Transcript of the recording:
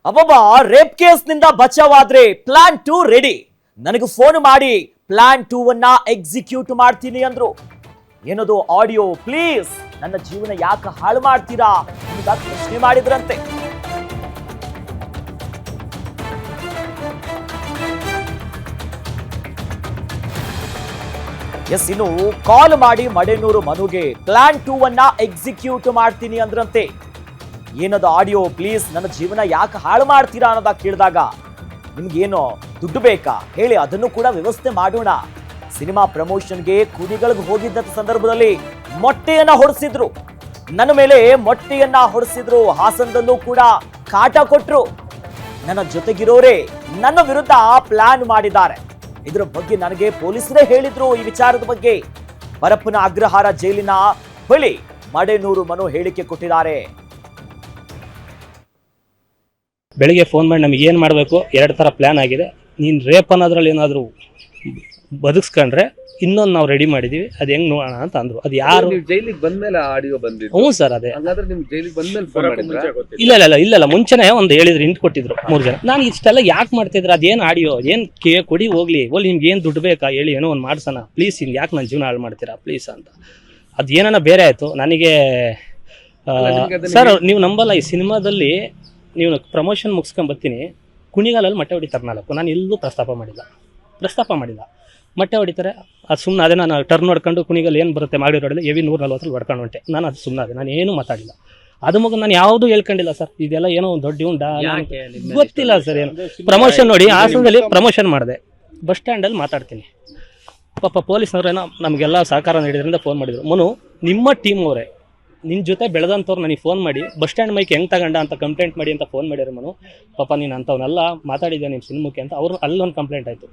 ಅಬ್ಬಬ್ಬ, rape ಕೇಸ್ನಿಂದ ಬಚಾವಾದ್ರೆ plan 2 ready. ನನಗೆ phone ಮಾಡಿ ಪ್ಲಾನ್ 2 ಅನ್ನ ಎಕ್ಸಿಕ್ಯೂಟ್ ಮಾಡ್ತೀನಿ ಅಂದ್ರು. ಏನದು ಆಡಿಯೋ? ಪ್ಲೀಸ್ ನನ್ನ ಜೀವನ ಯಾಕೆ ಹಾಳು ಮಾಡ್ತೀರಾ ಅಂತ ಪ್ರಶ್ನೆ ಮಾಡಿದ್ರಂತೆ. ಎಸ್, ಇನ್ನು ಕಾಲ್ ಮಾಡಿ ಮಡೆನೂರು ಮನುಗೆ ಪ್ಲಾನ್ 2 ಅನ್ನ ಎಕ್ಸಿಕ್ಯೂಟ್ ಮಾಡ್ತೀನಿ ಅಂದ್ರಂತೆ. ಏನದು ಆಡಿಯೋ? ಪ್ಲೀಸ್ ನನ್ನ ಜೀವನ ಯಾಕೆ ಹಾಳು ಮಾಡ್ತೀರಾ ಅನ್ನೋದಾಗ ಕೇಳಿದಾಗ, ನಿಮ್ಗೇನೋ ದುಡ್ಡು ಬೇಕಾ ಹೇಳಿ, ಅದನ್ನು ಕೂಡ ವ್ಯವಸ್ಥೆ ಮಾಡೋಣ. ಸಿನಿಮಾ ಪ್ರಮೋಷನ್ಗೆ ಕುಣಿಗಳಿಗೆ ಹೋಗಿದ್ದ ಸಂದರ್ಭದಲ್ಲಿ ಮೊಟ್ಟೆಯನ್ನ ಹೊಡೆಸಿದ್ರು, ನನ್ನ ಮೇಲೆ ಮೊಟ್ಟೆಯನ್ನ ಹೊಡೆಸಿದ್ರು. ಹಾಸನದಲ್ಲೂ ಕೂಡ ಕಾಟ ಕೊಟ್ರು. ನನ್ನ ಜೊತೆಗಿರೋರೇ ನನ್ನ ವಿರುದ್ಧ ಪ್ಲಾನ್ ಮಾಡಿದ್ದಾರೆ. ಇದರ ಬಗ್ಗೆ ನನಗೆ ಪೊಲೀಸರೇ ಹೇಳಿದ್ರು. ಈ ವಿಚಾರದ ಬಗ್ಗೆ ಪರಪ್ಪನ ಅಗ್ರಹಾರ ಜೈಲಿನ ಬಳಿ ಮಡೆನೂರು ಮನು ಹೇಳಿಕೆ ಕೊಟ್ಟಿದ್ದಾರೆ. ಬೆಳಿಗ್ಗೆ ಫೋನ್ ಮಾಡಿ ನಮಗೆ ಏನು ಮಾಡಬೇಕು, 2 ಥರ ಪ್ಲ್ಯಾನ್ ಆಗಿದೆ. ನೀನು ರೇಪ್ ಅನ್ನೋದ್ರಲ್ಲಿ ಏನಾದರೂ ಬದುಕಿಸ್ಕೊಂಡ್ರೆ ಇನ್ನೊಂದು ನಾವು ರೆಡಿ ಮಾಡಿದ್ದೀವಿ, ಅದು ಹೆಂಗೆ ನೋಡೋಣ ಅಂತ ಅಂದರು. ಅದು ಯಾರು ಜೈಲಿಗೆ ಬಂದ್ಮೇಲೆ ಆಡಿಯೋ ಬಂದಿದ್ದು? ಹ್ಞೂ ಸರ್, ಅದೇ. ಹಾಗಾದ್ರೆ ನಿಮ್ಗೆ ಜೈಲಿಗೆ ಬಂದ್ಮೇಲೆ ಫೋನ್ ಮಾಡಿದ್ರಾ? ಇಲ್ಲ ಮುಂಚೆನೇ ಒಂದು ಹೇಳಿದ್ರು, ಹಿಂಟ್ ಕೊಟ್ಟಿದ್ರು 3 ಜನ. ನಾನು ಇಷ್ಟೆಲ್ಲ ಯಾಕೆ ಮಾಡ್ತಿದ್ರು? ಅದೇನು ಆಡಿಯೋ ಏನು ಕೊಡಿ ಹೋಗ್ಲಿ, ನಿಮ್ಗೆ ಏನು ದುಡ್ಡು ಬೇಕಾ ಹೇಳಿ, ಏನೋ ಒಂದು ಮಾಡ್ಸೋಣ ಪ್ಲೀಸ್, ಹಿಂಗೆ ಯಾಕೆ ನನ್ನ ಜೀವನ ಹಾಳು ಮಾಡ್ತೀರಾ ಪ್ಲೀಸ್ ಅಂತ. ಅದು ಏನಾನ ಬೇರೆ ಆಯಿತು ನನಗೆ. ಸರ್ ನೀವು ನಂಬಲ್ಲ, ಈ ಸಿನಿಮಾದಲ್ಲಿ ನೀವು ಪ್ರಮೋಷನ್ ಮುಗಿಸ್ಕೊಂಬರ್ತೀನಿ, ಕುಣಿಗಾಲಲ್ಲಿ ಮೊಟ್ಟೆ ಹೊಡಿತಾರೆ 4. ನಾನು ಎಲ್ಲೂ ಪ್ರಸ್ತಾಪ ಮಾಡಿಲ್ಲ. ಮೊಟ್ಟೆ ಹೊಡಿತಾರೆ, ಅದು ಸುಮ್ಮನೆ ಅದೇ. ನಾನು ಟರ್ನ್ ಹೊಡ್ಕೊಂಡು ಕುಣಿಗಲ್ಲಿ ಏನು ಬರುತ್ತೆ ಮಾಡಿ ರೋಡಲ್ಲಿ ಎವಿ 140 ಹೊಡ್ಕೊಂಡು ಹೊಂಟೆ. ನಾನು ಅದು ಸುಮ್ಮನೆ ಅದೇ, ನಾನು ಏನೂ ಮಾತಾಡಿಲ್ಲ. ಅದು ಮಗು ನಾನು ಯಾವುದೂ ಹೇಳ್ಕೊಂಡಿಲ್ಲ ಸರ್. ಇದೆಲ್ಲ ಏನೋ ಒಂದು ದೊಡ್ಡ ಗೊತ್ತಿಲ್ಲ ಸರ್. ಏನು ಪ್ರಮೋಷನ್ ನೋಡಿ, ಹಾಸನದಲ್ಲಿ ಪ್ರಮೋಷನ್ ಮಾಡಿದೆ, ಬಸ್ ಸ್ಟ್ಯಾಂಡಲ್ಲಿ ಮಾತಾಡ್ತೀನಿ. ಪಾಪ ಪೊಲೀಸ್ನವ್ರೇನೋ ನಮಗೆಲ್ಲ ಸಹಕಾರ ನೀಡಿದ್ರಿಂದ ಫೋನ್ ಮಾಡಿದರು. ಮನು, ನಿಮ್ಮ ಟೀಮ್ ಅವರೇ ನಿನ್ನ ಜೊತೆ ಬೆಳೆದಂಥವ್ರು ನನಗೆ ಫೋನ್ ಮಾಡಿ ಬಸ್ ಸ್ಟ್ಯಾಂಡ್ ಮೈಕ್ ಹೆಂಗೆ ತಗೊಂಡ ಅಂತ ಕಂಪ್ಲೇಂಟ್ ಮಾಡಿ ಅಂತ ಫೋನ್ ಮಾಡ್ಯಾರ. ಮನು, ಪಾಪ ನೀನು ಅಂಥವನ್ನೆಲ್ಲ ಮಾತಾಡಿದ್ದೆ ನಿಮ್ಮ ಸಿನಿಮಾಕ್ಕೆ ಅಂತ ಅವ್ರು ಅಲ್ಲೊಂದು ಕಂಪ್ಲೇಂಟ್ ಆಯಿತು.